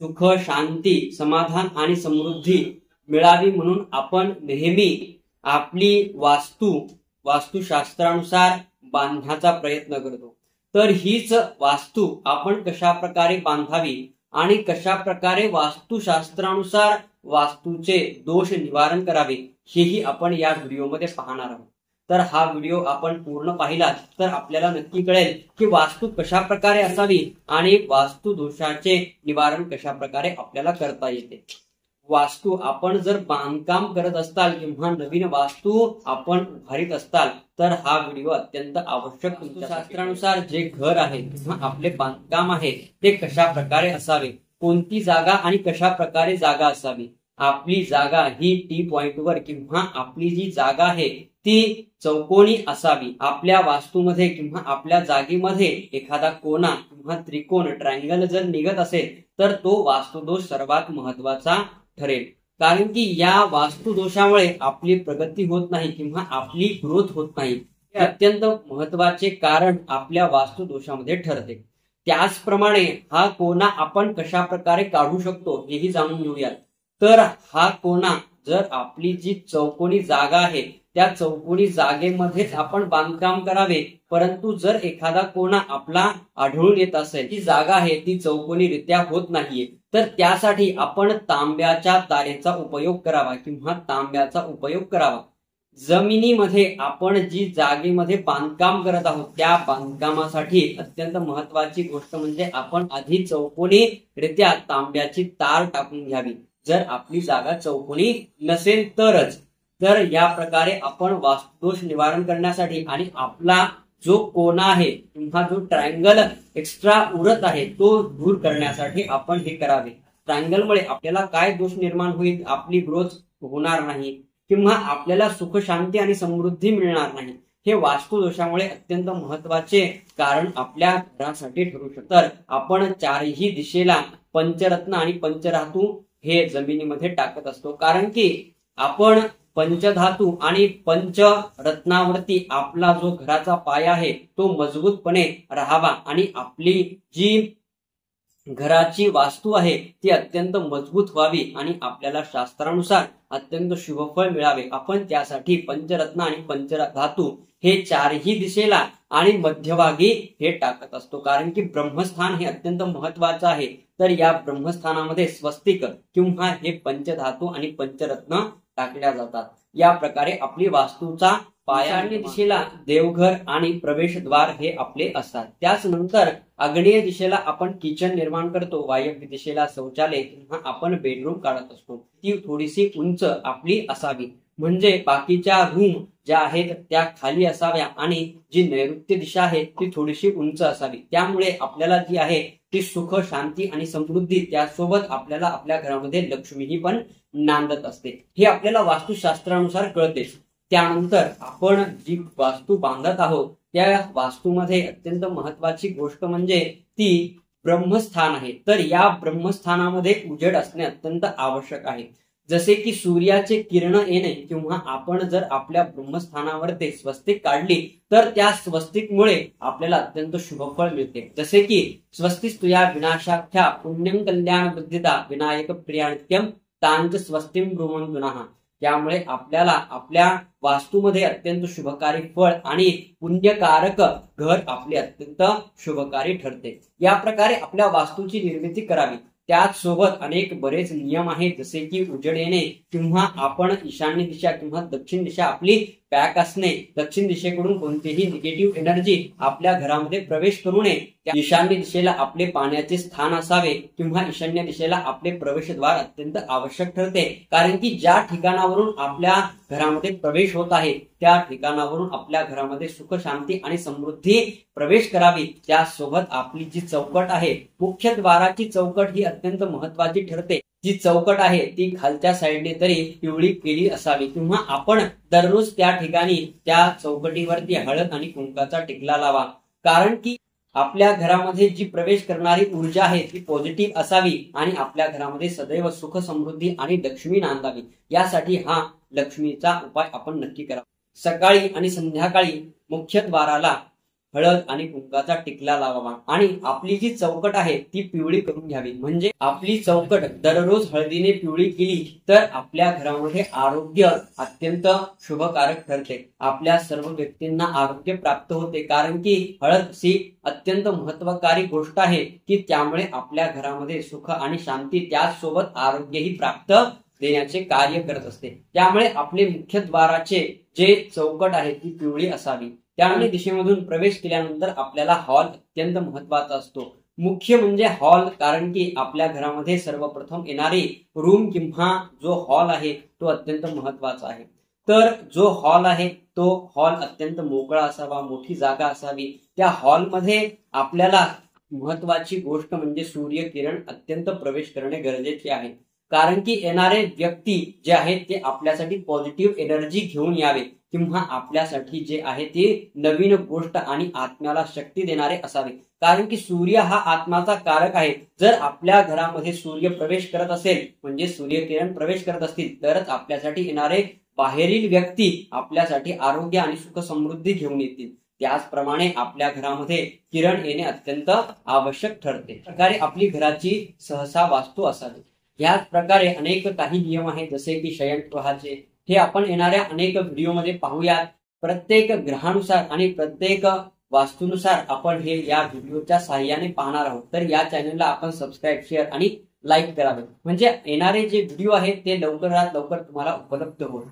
सुख, शांती, समाधान आणि समृद्धी मिळावी म्हणून आपण नेहमी आपली वास्तुशास्त्रानुसार बांधण्याचा प्रयत्न करतो। तर हीच वास्तू आपण कशा प्रकारे बांधावी आणि कशा प्रकारे वास्तुशास्त्रानुसार वास्तूचे दोष निवारण करावे हेही आपण या व्हिडिओमध्ये पाहणार आहोत। तर हा व्हिडिओ आपण पूर्ण पाहिलात तर आपल्याला नक्की कळेल की वास्तू कशा प्रकारे असावी आणि वास्तू दोषाचे निवारण कशा प्रकारे आपल्याला करता येते। वास्तू आपण जर बांधकाम करत असताल किंवा नवीन वास्तू आपण उभारीत असताल तर हा व्हिडिओ अत्यंत आवश्यक। शास्त्रानुसार जे घर आहे किंवा आपले बांधकाम आहे ते कशा प्रकारे असावे, कोणती जागा आणि कशा प्रकारे जागा असावी। आपली जागा ही टी पॉइंटवर किंवा आपली जी जागा आहे ती चौकोनी असावी। आपल्या वास्तूमध्ये किंवा आपल्या जागेमध्ये एखादा कोना किंवा त्रिकोण ट्रायंगल जर निघत असेल तर तो वास्तुदोष सर्वात महत्वाचा ठरेल। कारण की या वास्तुदोषामुळे आपली प्रगती होत नाही किंवा आपली ग्रोथ होत नाही, हे अत्यंत महत्वाचे कारण आपल्या वास्तुदोषामध्ये ठरते। त्याचप्रमाणे हा कोना आपण कशा प्रकारे काढू शकतो हेही जाणून घेऊयात। तर हा कोना जर आपली जी चौकोनी जागा आहे त्या चौकोनी जागेमध्येच आपण बांधकाम करावे, परंतु जर एखादा कोना आपला आढळून येत असेल ती जागा आहे ती चौकोनीरित्या होत नाहीये तर त्यासाठी आपण तांब्याच्या तारेचा उपयोग करावा किंवा तांब्याचा उपयोग करावा। जमिनीमध्ये आपण जी जागेमध्ये बांधकाम करत आहोत त्या बांधकामासाठी अत्यंत महत्वाची गोष्ट म्हणजे आपण आधी चौकोनीरित्या तांब्याची तार टाकून घ्यावी। जर आपली जागा चौकोनी नसेल तरच। तर या प्रकारे आपण वास्तुदोष निवारण करण्यासाठी आणि आपला जो कोना आहे किंवा जो ट्रायंगल एक्स्ट्रा उरत आहे तो दूर करण्यासाठी आपण हे करावे। ट्रायंगलमुळे आपल्याला काय दोष निर्माण होईल, आपली ग्रोथ होणार नाही किंवा आपल्याला सुख, शांती आणि समृद्धी मिळणार नाही। हे वास्तुदोषामुळे अत्यंत महत्वाचे कारण आपल्या घरासाठी ठरू शकते। तर आपण चारही दिशेला पंचरत्न आणि पंचधातू हे जमिनीमध्ये टाकत असतो, कारण की आपण पंचधातू आणि पंचरत्नावरती आपला जो घराचा पाया आहे तो मजबूतपणे राहावा आणि आपली जी घराची वास्तू आहे ती अत्यंत मजबूत व्हावी आणि आपल्याला शास्त्रानुसार अत्यंत शुभफळ मिळावे। आपण त्यासाठी पंचरत्न आणि पंचधातू हे चारही दिशेला आणि मध्यभागी हे टाकत असतो, कारण की ब्रह्मस्थान हे अत्यंत महत्वाचं आहे। तर या ब्रह्मस्थानामध्ये स्वस्तिक किंवा हे पंचधातू आणि पंचरत्न टाकल्या जातात। या प्रकारे आपली वास्तूचा पाया आणि दिशेला देवघर आणि प्रवेशद्वार हे आपले असतात। त्याच नंतर आग्नेय दिशेला आपण किचन निर्माण करतो, वायव्य दिशेला शौचालय किंवा आपण बेडरूम काढत असतो। ती थोडीशी उंच आपली असावी, म्हणजे बाकीच्या रूम ज्या आहेत त्या खाली असाव्या आणि जी नैऋत्य दिशा आहे ती थोडीशी उंच असावी। त्यामुळे आपल्याला जी आहे ती सुख, शांती आणि समृद्धी, त्यासोबत आपल्याला आपल्या घरामध्ये लक्ष्मीही पण नांदत असते। हे आपल्याला वास्तुशास्त्रानुसार कळते। त्यानंतर आपण जी वास्तू बांधत आहोत त्या वास्तूमध्ये अत्यंत महत्वाची गोष्ट म्हणजे ती ब्रह्मस्थान आहे। तर या ब्रह्मस्थानामध्ये उजेड असणे अत्यंत आवश्यक आहे। जसे की सूर्याचे किरण येणे किंवा आपण जर आपल्या ब्रह्मस्थानावरती स्वस्तिक काढली तर त्या स्वस्तिकमुळे आपल्याला अत्यंत शुभफळ मिळते। जसे की स्वस्तिस्तुया विनाशाख्या पुण्यं कल्याण बुद्धिदा विनायक प्रियानित्यम तांच स्वस्तिम ब्रुवंतुनः। त्यामुळे आपल्याला आपल्या वास्तूमध्ये अत्यंत शुभकारी फळ आणि पुण्यकारक घर आपले अत्यंत शुभकारी ठरते। या प्रकारे आपल्या वास्तूची निर्मिती करावी। त्याच सोबत अनेक बरेच नियम आहेत, जसे की उजेड येणे किंवा आपण ईशान्य दिशा किंवा दक्षिण दिशा आपली पॅक असणे, दक्षिण दिशेकडून कोणतीही निगेटिव्ह एनर्जी आपल्या घरामध्ये प्रवेश करू नये, ईशान्य दिशेला आपले पाण्याचे स्थान असावे किंवा ईशान्य दिशेला आपले प्रवेशद्वार अत्यंत आवश्यक ठरते। कारण की ज्या ठिकाणावरून आपल्या घरामध्ये प्रवेश होत आहे त्या ठिकाणावरून आपल्या घरामध्ये सुख, शांती आणि समृद्धी प्रवेश करावी। त्यासोबत आपली जी चौकट आहे, मुख्य द्वाराची चौकट ही अत्यंत महत्वाची ठरते। जी चौकट आहे ती खालच्या साईडने तरी पिवळी केली असावी किंवा आपण दररोज त्या ठिकाणी त्या चौकटीवरती हळद आणि कुंकाचा टिकला लावा। कारण की आपल्या घरामध्ये जी प्रवेश करणारी ऊर्जा आहे ती पॉझिटिव्ह असावी आणि आपल्या घरामध्ये सदैव सुख, समृद्धी आणि लक्ष्मी नांदावी। यासाठी हा लक्ष्मीचा उपाय आपण नक्की करा। सकाळी आणि संध्याकाळी मुख्य द्वाराला हळद आणि कुंकाचा टिकला लावावा आणि आपली जी चौकट आहे ती पिवळी करून घ्यावी. म्हणजे आपली चौकट दररोज हळदीने पिवळी केली तर आपल्या घरामध्ये आरोग्य अत्यंत शुभकारक ठरते. आपल्या सर्व व्यक्तींना आरोग्य प्राप्त होते, कारण की हळद ही अत्यंत महत्वकारी गोष्ट आहे की त्यामुळे आपल्या घरामध्ये सुख आणि शांती त्याचसोबत आरोग्यही प्राप्त देण्याचे कार्य करत असते. त्यामुळे आपले मुख्यद्वाराचे जे चौकट आहे ती पिवळी असावी. त्यामुळे दिशेमधून प्रवेश केल्यानंतर आपल्याला हॉल अत्यंत महत्वाचा असतो. मुख्य म्हणजे हॉल, कारण की आपल्या घरामध्ये सर्वप्रथम येणारी रूम किंवा जो हॉल आहे तो अत्यंत महत्वाचा आहे. तर जो हॉल आहे तो हॉल अत्यंत मोकळा असावा, मोठी जागा असावी. त्या हॉलमध्ये आपल्याला महत्वाची गोष्ट म्हणजे सूर्यकिरण अत्यंत प्रवेश करणे गरजेचे आहे, कारण की येणारे व्यक्ती जे आहेत ते आपल्यासाठी पॉझिटिव्ह एनर्जी घेऊन यावे किंवा आपल्यासाठी जे आहे ते नवीन गोष्ट आणि आत्म्याला शक्ती देणारे असावे. कारण की सूर्य हा आत्माचा कारक आहे. जर आपल्या घरामध्ये सूर्य प्रवेश करत असेल म्हणजे सूर्यकिरण प्रवेश करत असतील तरच आपल्यासाठी येणारे बाहेरील व्यक्ती आपल्यासाठी आरोग्य आणि सुख समृद्धी घेऊन येतील. त्याचप्रमाणे आपल्या घरामध्ये किरण येणे अत्यंत आवश्यक ठरते. प्रकारे आपली घराची सहसा वास्तू असावी. याच प्रकारे अनेक काही नियम आहेत, जसे की शयनगृहाचे, हे आपण येणाऱ्या अनेक व्हिडिओमध्ये पाहूयात. प्रत्येक ग्रहानुसार आणि प्रत्येक वास्तूनुसार आपण हे या व्हिडिओच्या साहाय्याने पाहणार आहोत. तर या चॅनलला आपण सबस्क्राईब, शेअर आणि लाईक करावे, म्हणजे येणारे जे व्हिडिओ आहेत ते लवकरात लवकर तुम्हाला उपलब्ध होईल.